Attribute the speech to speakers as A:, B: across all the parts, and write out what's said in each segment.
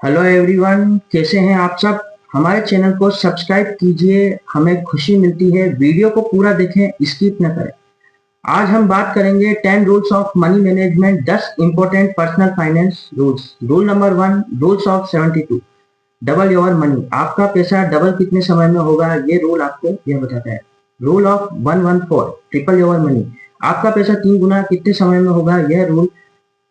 A: Hello everyone, कैसे हैं आप सब। हमारे चैनल को सब्सक्राइब कीजिए, हमें खुशी मिलती है। वीडियो को पूरा देखें, स्किप न करें। आज हम बात करेंगे 10 rules of money management, 10 important personal finance rules. Rule number 1, rules of 72, double your money. आपका पैसा डबल कितने समय में होगा, ये रूल आपको यह बताता है। Rule of 114, triple your money. आपका पैसा 3 गुना कितने समय में होगा, यह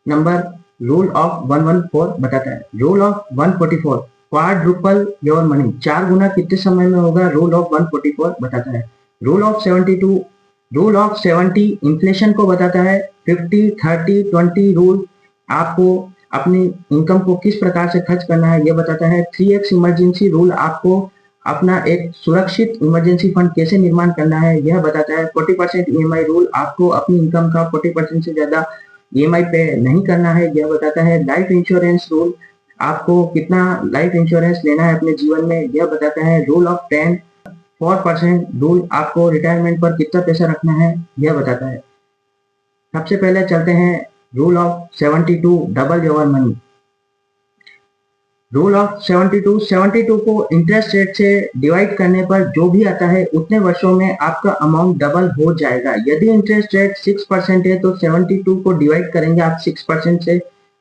A: नंबर रूल ऑफ 114 बताता है। Rule of 144, quadruple your money. 4 गुना कितने समय में होगा, रूल ऑफ 144 बताता है। Rule of 72, rule of 70 inflation को बताता है। 50, 30, 20 रूल आपको अपनी इनकम को किस प्रकार से खर्च करना है, यह बताता है। 3x इमरजेंसी रूल आपको अपना एक सुरक्षित इमरजेंसी फंड कैसे निर्माण करना है, यह बताता है। 40% ईएमआई रूल आपको अपनी इनकम का 40% से ज्यादा ईएमआई पे नहीं करना है, यह बताता है। लाइफ इंश्योरेंस रूल आपको कितना लाइफ इंश्योरेंस लेना है अपने जीवन में, यह बताता है। रूल ऑफ 10, 4% रूल आपको रिटायरमेंट पर कितना पैसा रखना है, यह बताता है। सबसे पहले चलते हैं rule of 72, double your money. Rule of 72 को इंटरेस्ट रेट से डिवाइड करने पर जो भी आता है उतने वर्षों में आपका अमाउंट डबल हो जाएगा। यदि इंटरेस्ट रेट 6% है तो 72 को डिवाइड करेंगे आप 6% से,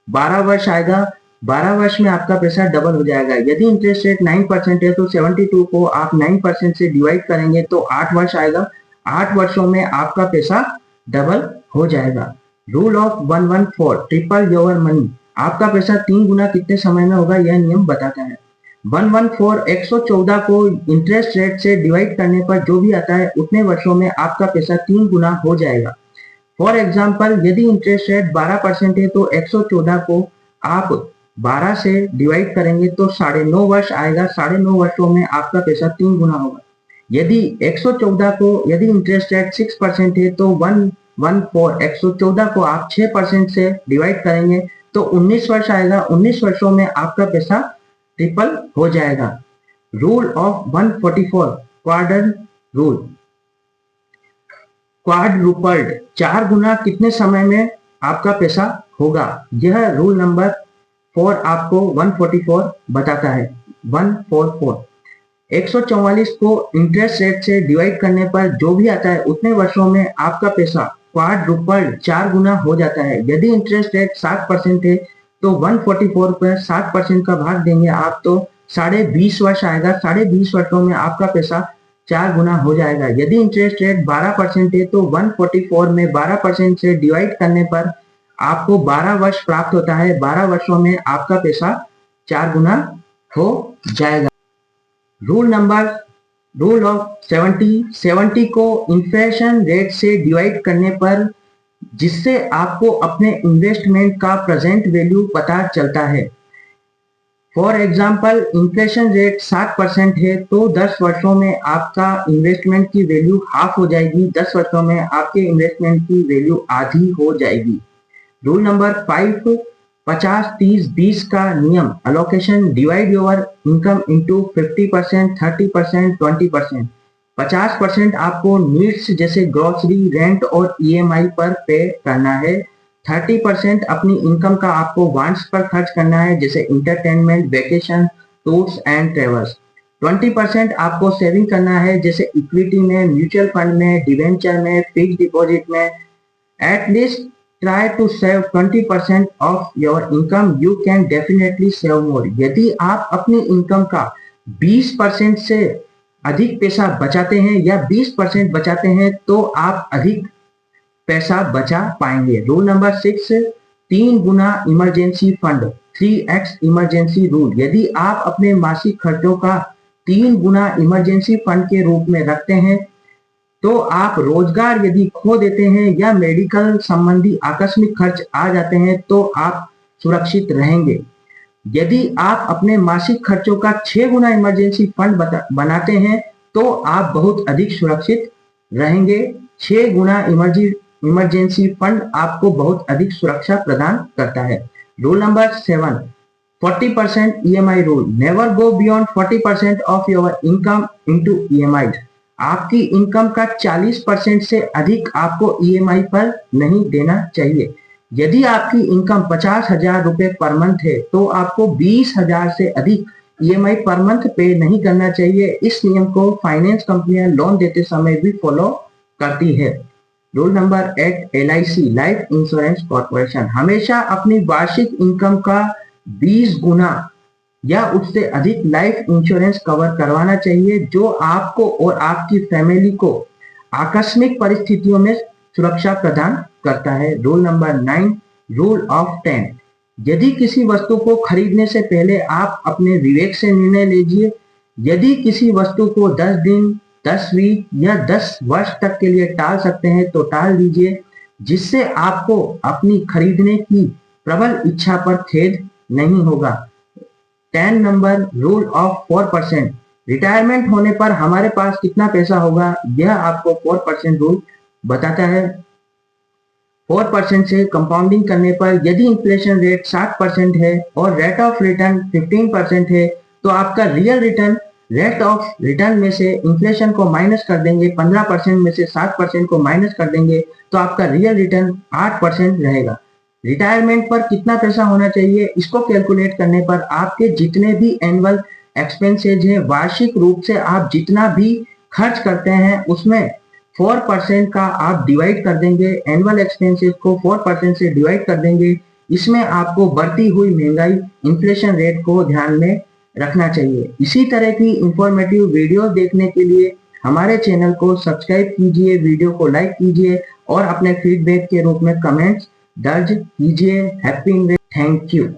A: 12 वर्ष आएगा। 12 वर्ष में आपका पैसा डबल हो जाएगा। यदि इंटरेस्ट रेट 9% है तो 72 को आप 9% से डिवाइड करेंगे तो 8 वर्ष आएगा। 8 वर्षों में आपका पैसा डबल हो जाएगा। Rule of 114, triple your money. आपका पैसा 3 गुना कितने समय में होगा, यह नियम बताता है। 114, 114 को इंटरेस्ट रेट से डिवाइड करने पर जो भी आता है उतने वर्षों में आपका पैसा 3 गुना हो जाएगा। फॉर एग्जाम्पल, यदि इंटरेस्ट रेट 12% है तो 114 को आप 12 से डिवाइड करेंगे तो 9.5 वर्ष आएगा। 9.5 वर्षों में आपका पैसा 3 गुना होगा। यदि 114 को यदि इंटरेस्ट रेट 6% है तो 114 को आप 6% से डिवाइड करेंगे तो 19 वर्ष आएगा। 19 वर्षों में आपका पैसा ट्रिपल हो जाएगा। Rule of 144, quadrant rule. Quadrupled, 4 गुना कितने समय में आपका पैसा होगा, यह रूल नंबर 4 आपको 144 बताता है। 144, 144 को इंटरेस्ट रेट से डिवाइड करने पर जो भी आता है उतने वर्षों में आपका पैसा क्वाड्रुपल्ड 4 गुना हो जाता है। यदि इंटरेस्ट रेट 7% है तो 144 पर 7% का भाग देंगे आप तो 20.5 वर्ष आएगा। 20.5 वर्षों में आपका पैसा 4 गुना हो जाएगा। यदि इंटरेस्ट रेट 12% है तो 144 में 12% से डिवाइड करने पर आपको 12 वर्ष प्राप्त होता है। 12 वर्षों में आपका पैसा 4 गुना हो जाएगा। रूल ऑफ 70 को इन्फ्लेशन रेट से डिवाइड करने पर जिससे आपको अपने इन्वेस्टमेंट का प्रेजेंट वैल्यू पता चलता है। फॉर एग्जाम्पल, इन्फ्लेशन रेट 7% है तो 10 वर्षों में आपका इन्वेस्टमेंट की वैल्यू हाफ हो जाएगी। 10 वर्षों में आपके इन्वेस्टमेंट की वैल्यू आधी हो जाएगी। रूल नंबर 5, 50-30-20 का नियम। Allocation, divide your income into 50%, 30%, 20%। 50% आपको नीड्स जैसे ग्रोसरी, रेंट और ईएमआई पर पे करना है। 30% अपनी इनकम का आपको वांट्स पर खर्च करना है जैसे entertainment, vacation, tours and travels. 20% आपको सेविंग करना है जैसे इक्विटी में, म्यूचुअल फंड में, डिवेंचर में, फिक्स डिपॉजिट में। At least try to save 20% of your income. You can definitely save more. यदि आप अपनी इनकम का 20% से अधिक पैसा बचाते हैं या 20% बचाते हैं तो आप अधिक पैसा बचा पाएंगे। रूल नंबर 6, 3 गुना emergency fund, 3x emergency rule. यदि आप अपने मासिक खर्चों का 3 गुना इमरजेंसी फंड के रूप में रखते हैं तो आप रोजगार यदि खो देते हैं या मेडिकल संबंधी आकस्मिक खर्च आ जाते हैं तो आप सुरक्षित रहेंगे। यदि आप अपने मासिक खर्चों का 6 गुना इमरजेंसी फंड बनाते हैं तो आप बहुत अधिक सुरक्षित रहेंगे। 6 गुना इमरजेंसी फंड आपको बहुत अधिक सुरक्षा प्रदान करता है। Rule number 7, 40% EMI rule. Never go beyond 40% of your income into EMI. आपकी इनकम का 40% से अधिक आपको ईएमआई पर नहीं देना चाहिए। यदि आपकी इनकम 50,000 रुपए पर मंथ है तो आपको 20,000 से अधिक ईएमआई पर मंथ पे नहीं करना चाहिए। इस नियम को फाइनेंस कंपनियां लोन देते समय भी फॉलो करती है। Rule number 8, LIC life insurance corporation हमेशा अपनी वार्षिक इनकम का 20 गुना या उससे अधिक लाइफ इंश्योरेंस कवर करवाना चाहिए, जो आपको और आपकी फैमिली को आकस्मिक परिस्थितियों में सुरक्षा प्रदान करता है। रूल नंबर 9, रूल ऑफ 10, यदि किसी वस्तु को खरीदने से पहले आप अपने विवेक से निर्णय लीजिए। यदि किसी वस्तु को 10 दिन, 10 वीक या 10 वर्ष तक के लिए टाल सकते हैं तो टाल दीजिए, जिससे आपको अपनी खरीदने की प्रबल इच्छा पर खेद नहीं होगा। 10 नंबर, रूल ऑफ 4%, रिटायरमेंट होने पर हमारे पास कितना पैसा होगा, यह आपको 4% रूल बताता है। 4% से कंपाउंडिंग करने पर यदि इन्फ्लेशन रेट 7% है और रेट ऑफ रिटर्न 15% है तो आपका real return rate of return में से इन्फ्लेशन को माइनस कर देंगे, 15% में से 7% को माइनस कर देंगे तो आपका रियल रिटर्न 8% रहेगा। रिटायरमेंट पर कितना पैसा होना चाहिए, इसको कैलकुलेट करने पर आपके जितने भी एनुअल एक्सपेंसेज है, वार्षिक रूप से आप जितना भी खर्च करते हैं उसमें 4% का आप डिवाइड कर देंगे, एनुअल एक्सपेंसेस को 4% से डिवाइड कर देंगे। इसमें आपको बढ़ती हुई महंगाई इन्फ्लेशन रेट को ध्यान में रखना चाहिए। इसी तरह की इंफॉर्मेटिव वीडियो देखने के लिए हमारे चैनल को सब्सक्राइब कीजिए, वीडियो को लाइक कीजिए और अपने फीडबैक के रूप में कमेंट्स दर्ज कीजिए। Happy invest, thank you.